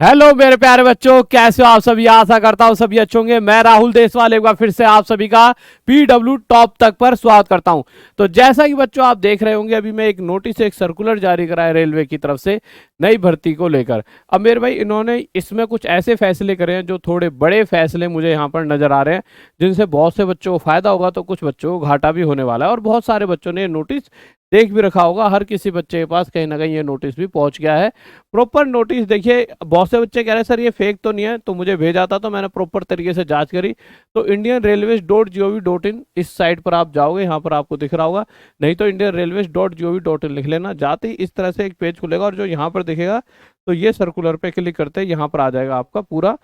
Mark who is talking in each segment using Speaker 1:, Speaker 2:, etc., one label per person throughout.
Speaker 1: Hello मेरे प्यारे बच्चों, कैसे हो आप सभी। आशा करता हूं सभी अच्छे होंगे। मैं राहुल देशवाल एक बार फिर से आप सभी का पीडब्ल्यू टॉप तक पर स्वागत करता हूं। तो जैसा कि बच्चों आप देख रहे होंगे, अभी मैं एक नोटिस, एक सर्कुलर जारी करा है रेलवे की तरफ से नई भर्ती को लेकर। अब मेरे भाई इन्होंने इसमें कुछ ऐसे फैसले करे हैं जो थोड़े बड़े फैसले मुझे यहाँ पर नजर आ रहे हैं, जिनसे बहुत से बच्चों को फायदा होगा तो कुछ बच्चों को घाटा भी होने वाला है। और बहुत सारे बच्चों ने नोटिस देख भी रखा होगा, हर किसी बच्चे के पास कहीं ना कहीं ये नोटिस भी पहुंच गया है। प्रॉपर नोटिस देखिए, बहुत से बच्चे कह रहे हैं सर ये फेक तो नहीं है, तो मुझे भेजा था तो मैंने प्रॉपर तरीके से जांच करी। तो indianrailways.gov.in इस साइट पर आप जाओगे, यहाँ पर आपको दिख रहा होगा, नहीं तो indianrailways.gov.in लिख लेना। जाते ही इस तरह से एक पेज खुलेगा और जो यहाँ पर दिखेगा, तो ये सर्कुलर पे क्लिक करते ही यहाँ पर आ जाएगा आपका पूरा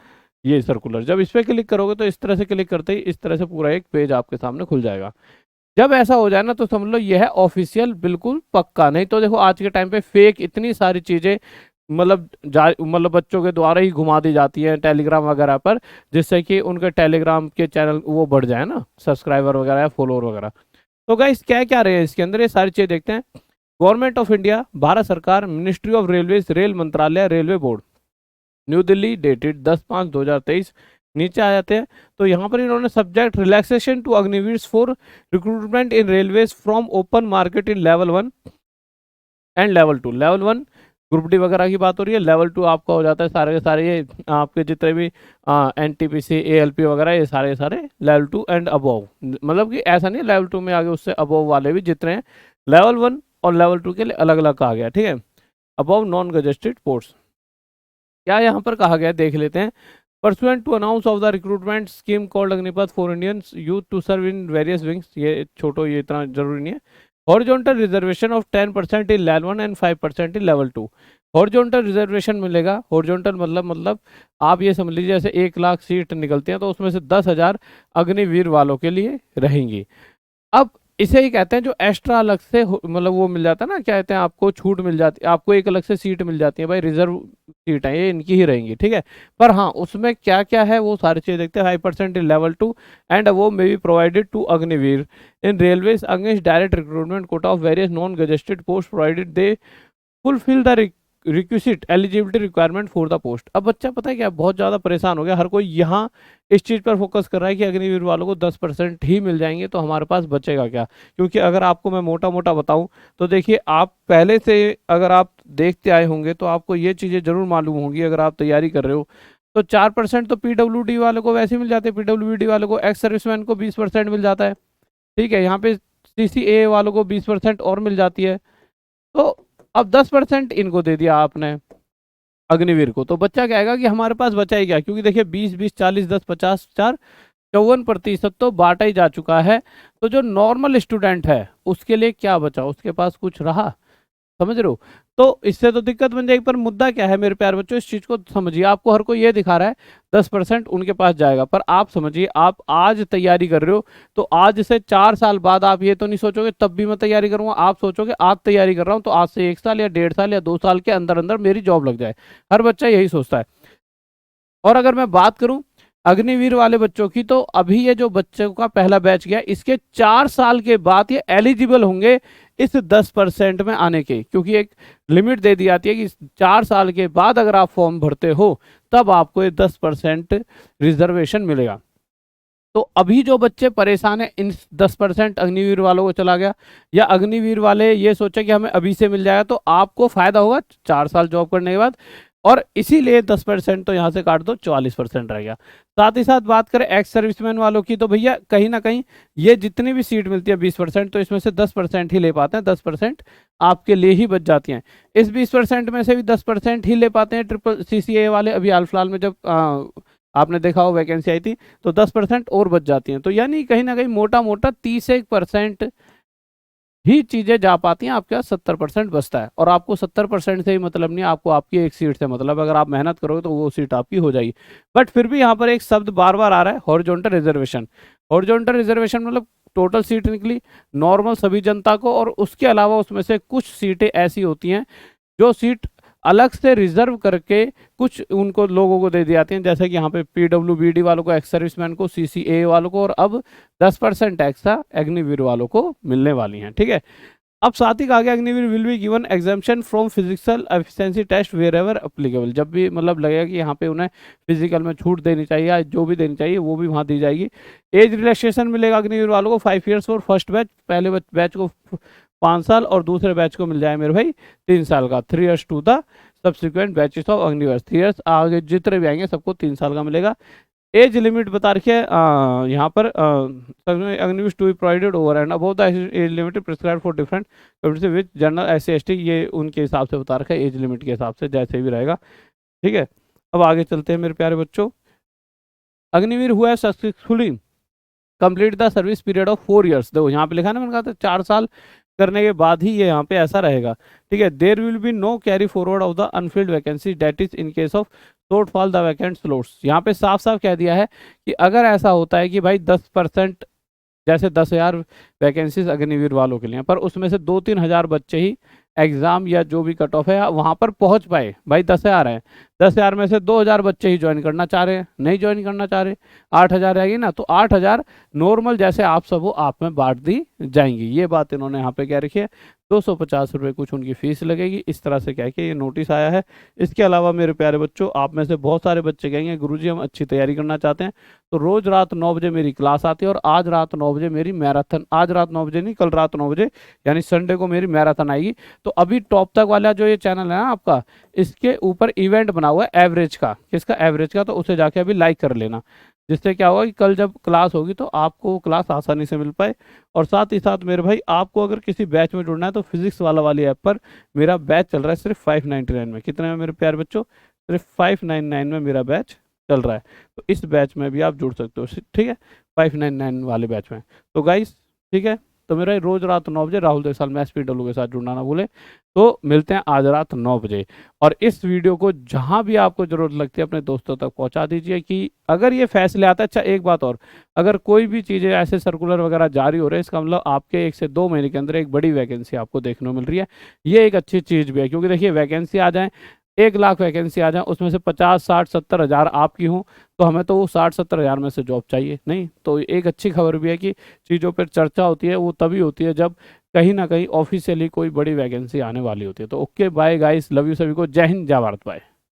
Speaker 1: ये सर्कुलर। जब इस पे क्लिक करोगे तो इस तरह से क्लिक करते ही इस तरह से पूरा एक पेज आपके सामने खुल जाएगा। जब ऐसा हो जाए ना तो समझ लो यह है ऑफिशियल, बिल्कुल पक्का। नहीं तो देखो आज के टाइम पे फेक इतनी सारी चीजें मतलब बच्चों के द्वारा ही घुमा दी जाती है टेलीग्राम वगैरह पर, जिससे कि उनके टेलीग्राम के चैनल वो बढ़ जाए ना, सब्सक्राइबर वगैरह या फॉलोअर वगैरह। तो गाइस क्या क्या रहे हैं इसके अंदर, ये सारी चीजें देखते हैं। गवर्नमेंट ऑफ इंडिया, भारत सरकार, मिनिस्ट्री ऑफ रेलवेज, रेल मंत्रालय, railway board, new Delhi, dated 10/5/2023। नीचे आ जाते हैं तो यहाँ पर इन्होंने subject relaxation to Agniveer for recruitment in railways from open market in level 1 and level 2। Level 1 group D वगैरह की बात हो रही है, लेवल 2 आपका हो जाता है सारे के सारे ये आपके जितने भी एनटीपीसी, एएलपी वगैरह, ये सारे लेवल 2 एंड अबव। मतलब कि ऐसा नहीं लेवल 2 में आगे उससे अबव वाले भी जितने हैं, लेवल 1 और लेवल 2 के लिए अलग अलग कहा गया, ठीक है। अबव नॉन गजेस्टेड पोस्ट क्या यहाँ पर कहा गया देख लेते हैं। Pursuant to announce of the recruitment scheme called Agnipath for Indians youth to serve in various wings, ये छोटो, ये इतना जरूरी नहीं है। Horizontal reservation of 10% in level 1 and 5% in level 2। Horizontal reservation मिलेगा। हॉरिजॉन्टल मतलब आप ये समझ लीजिए जैसे 1 लाख सीट निकलती हैं तो उसमें से 10,000 अग्निवीर वालों के लिए रहेंगी। अब इसे ही कहते हैं जो एक्स्ट्रा अलग से मतलब वो मिल जाता है ना, क्या कहते हैं, आपको छूट मिल जाती है, आपको एक अलग से सीट मिल जाती है। भाई रिजर्व सीट है ये, इनकी ही रहेंगी, ठीक है। पर हाँ उसमें क्या क्या है वो सारी चीजें देखते हैं। 5% इन लेवल 2 एंड वो may be provided to Agniveer in railways against direct recruitment quota of various non gazetted post provided they fulfil the requisite eligibility requirement for the post. अब बच्चा पता है क्या, बहुत ज़्यादा परेशान हो गया, हर कोई यहाँ इस चीज़ पर फोकस कर रहा है कि अग्निवीर वालों को 10% ही मिल जाएंगे तो हमारे पास बचेगा क्या। क्योंकि अगर आपको मैं मोटा मोटा बताऊं तो देखिए, आप पहले से अगर आप देखते आए होंगे तो आपको ये चीज़ें जरूर मालूम होंगी, अगर आप तैयारी कर रहे हो तो 4% तो पीडब्ल्यूडी वालों को वैसे मिल जाते हैं। पीडब्ल्यूडी वालों को, एक्स सर्विसमैन को 20% मिल जाता है, ठीक है। यहाँ पे सीसीए वालों को 20% और मिल जाती है। तो अब 10% इनको दे दिया आपने अग्निवीर को, तो बच्चा कहेगा कि हमारे पास बचा ही क्या। क्योंकि देखिए 20, 20, 40, 10, 50, 4 54% तो बांटा ही जा चुका है। तो जो नॉर्मल स्टूडेंट है उसके लिए क्या बचा, उसके पास कुछ रहा, समझ रहे हो। तो इससे तो दिक्कत बन जाएगी। पर मुद्दा क्या है मेरे प्यारे बच्चों, इस चीज को समझिए। आपको हर कोई ये दिखा रहा है 10% उनके पास जाएगा, पर आप समझिए, आप आज तैयारी कर रहे हो तो आज से 4 साल बाद आप ये तो नहीं सोचोगे तब भी मैं तैयारी करूंगा। आप सोचोगे आज तैयारी कर रहा हूं तो आज से 1 साल या 1.5 साल या 2 साल के अंदर अंदर मेरी जॉब लग जाए। हर बच्चा यही सोचता है। और अगर मैं बात करूं अग्निवीर वाले बच्चों की, तो अभी ये जो बच्चों का पहला बैच गया, इसके 4 साल के बाद ये एलिजिबल होंगे इस 10% में आने के। क्योंकि एक लिमिट दे दी जाती है कि 4 साल के बाद अगर आप फॉर्म भरते हो तब आपको ये 10% रिजर्वेशन मिलेगा। तो अभी जो बच्चे परेशान है, इन 10% अग्निवीर वालों को चला गया, या अग्निवीर वाले ये सोचे कि हमें अभी से मिल जाएगा, तो आपको फायदा होगा 4 साल जॉब करने के बाद। और इसीलिए 10% तो यहाँ से काट दो, 44% रह गया। साथ ही साथ बात करें एक्स सर्विसमैन वालों की, तो भैया कहीं ना कहीं ये जितनी भी सीट मिलती है 20%, तो इसमें से 10% ही ले पाते हैं। 10% आपके लिए ही बच जाती हैं। इस 20% में से भी 10% ही ले पाते हैं ट्रिपल सीसीए वाले। अभी हाल फिलहाल में जब आपने देखा हो वैकेंसी आई थी तो 10% और बच जाती हैं। तो यानी कहीं ना कहीं मोटा मोटा 30% ही चीजें जा पाती हैं, आपके पास 70% बचता है। और आपको 70% से ही मतलब नहीं, आपको आपकी एक सीट से मतलब, अगर आप मेहनत करोगे तो वो सीट आपकी हो जाएगी। बट फिर भी यहाँ पर एक शब्द बार बार आ रहा है, हॉरिजॉन्टल रिजर्वेशन। हॉरिजॉन्टल रिजर्वेशन मतलब टोटल सीट निकली नॉर्मल सभी जनता को, और उसके अलावा उसमें से कुछ सीटें ऐसी होती हैं जो सीट अलग से रिजर्व करके कुछ उनको लोगों को दे दी जाती हैं। जैसे कि यहाँ पे पीडब्ल्यूबीडी वालों को, एक्स सर्विसमैन को, सीसीए वालों को, और अब 10% एक्स्ट्रा अग्निवीर वालों को मिलने वाली हैं, ठीक है। अब साथ ही कहा गया Agniveer will be given exemption from physical efficiency test wherever applicable. जब भी मतलब लगेगा कि यहाँ पे उन्हें फिजिकल में छूट देनी चाहिए या जो भी देनी चाहिए वो भी वहाँ दी जाएगी। एज रिलैक्सेशन मिलेगा अग्निवीर वालों को 5 ईयर्स फॉर फर्स्ट बैच, पहले बैच को 5 साल और दूसरे बैच को मिल जाए मेरे भाई 3 साल का। 3 years to the subsequent batches of Agniveer, 3 years आगे जितने भी आएंगे सबको 3 साल का मिलेगा। एज लिमिट बता रखी है यहाँ पर Agniveers to be provided over and above the age limit prescribe for different community with general SC ST, ये उनके हिसाब से बता रखा है एज लिमिट के हिसाब से जैसे भी रहेगा। ठीक है, अब आगे चलते हैं मेरे प्यारे बच्चों। अग्निवीर हुआ है successfully complete the service period of 4 years, देखो यहाँ पे लिखा है ना, मैंने कहा था 4 साल करने के बाद ही ये यहाँ पे ऐसा रहेगा। ठीक है, there will be no carry forward of the unfilled vacancy that is in case of shortfall the vacant slots. यहाँ पे साफ साफ कह दिया है कि अगर ऐसा होता है कि भाई 10%, जैसे 10,000 वैकेंसीज अग्निवीर वालों के लिए, पर उसमें से 2-3 हज़ार बच्चे ही एग्जाम या जो भी कट ऑफ है वहाँ पर पहुँच पाए, भाई 10,000 है, 10,000 में से 2,000 बच्चे ही ज्वाइन करना चाह रहे हैं, नहीं ज्वाइन करना चाह रहे, 8,000 रहेगी ना, तो 8,000 नॉर्मल जैसे आप सब हो आप में बांट दी जाएंगी। ये बात इन्होंने यहाँ पे क्या रखी है, 250 रुपये कुछ उनकी फीस लगेगी, इस तरह से कह के ये नोटिस आया है। इसके अलावा मेरे प्यारे बच्चों, आप में से बहुत सारे बच्चे कहेंगे गुरुजी हम अच्छी तैयारी करना चाहते हैं, तो रोज़ रात 9 बजे मेरी क्लास आती है और आज रात 9 बजे मेरी मैराथन, आज रात 9 बजे नहीं कल रात 9 बजे यानी संडे को मेरी मैराथन आएगी। तो अभी टॉप तक वाला जो ये चैनल है ना आपका, इसके ऊपर इवेंट बना हुआ है एवरेज का, किसका, एवरेज का, तो उसे जाके अभी लाइक कर लेना, जिससे क्या होगा कि कल जब क्लास होगी तो आपको वो क्लास आसानी से मिल पाए। और साथ ही साथ मेरे भाई आपको अगर किसी बैच में जुड़ना है तो फिजिक्स वाली ऐप पर मेरा बैच चल रहा है सिर्फ 599 में। कितने में मेरे प्यारे बच्चों, सिर्फ 599 में मेरा बैच चल रहा है, तो इस बैच में भी आप जुड़ सकते हो। ठीक है, 599 वाले बैच में। तो गाइस ठीक है, तो मेरा रोज रात 9 बजे राहुल देसाल मैथ्स PW के साथ जुड़ना ना भूले। तो मिलते हैं आज रात 9 बजे, और इस वीडियो को जहां भी आपको जरूरत लगती है अपने दोस्तों तक पहुंचा दीजिए कि अगर ये फैसले आता है। अच्छा एक बात और, अगर कोई भी चीज़ें ऐसे सर्कुलर वगैरह जारी हो रहे हैं, इसका मतलब आपके 1 से 2 महीने के अंदर एक बड़ी वैकेंसी आपको देखने को मिल रही है। ये एक अच्छी चीज़ भी है, क्योंकि देखिए वैकेंसी आ जाए, 1 लाख वैकेंसी आ जाए, उसमें से 50, 60, 70 हज़ार आपकी हूँ, तो हमें तो वो 60, 70 हज़ार में से जॉब चाहिए नहीं। तो एक अच्छी खबर भी है कि चीज़ों पर चर्चा होती है, वो तभी होती है जब कहीं ना कहीं ऑफिशियली कोई बड़ी वैकेंसी आने वाली होती है। तो okay bye guys, love you सभी को, जय हिंद जय भारत, बाय।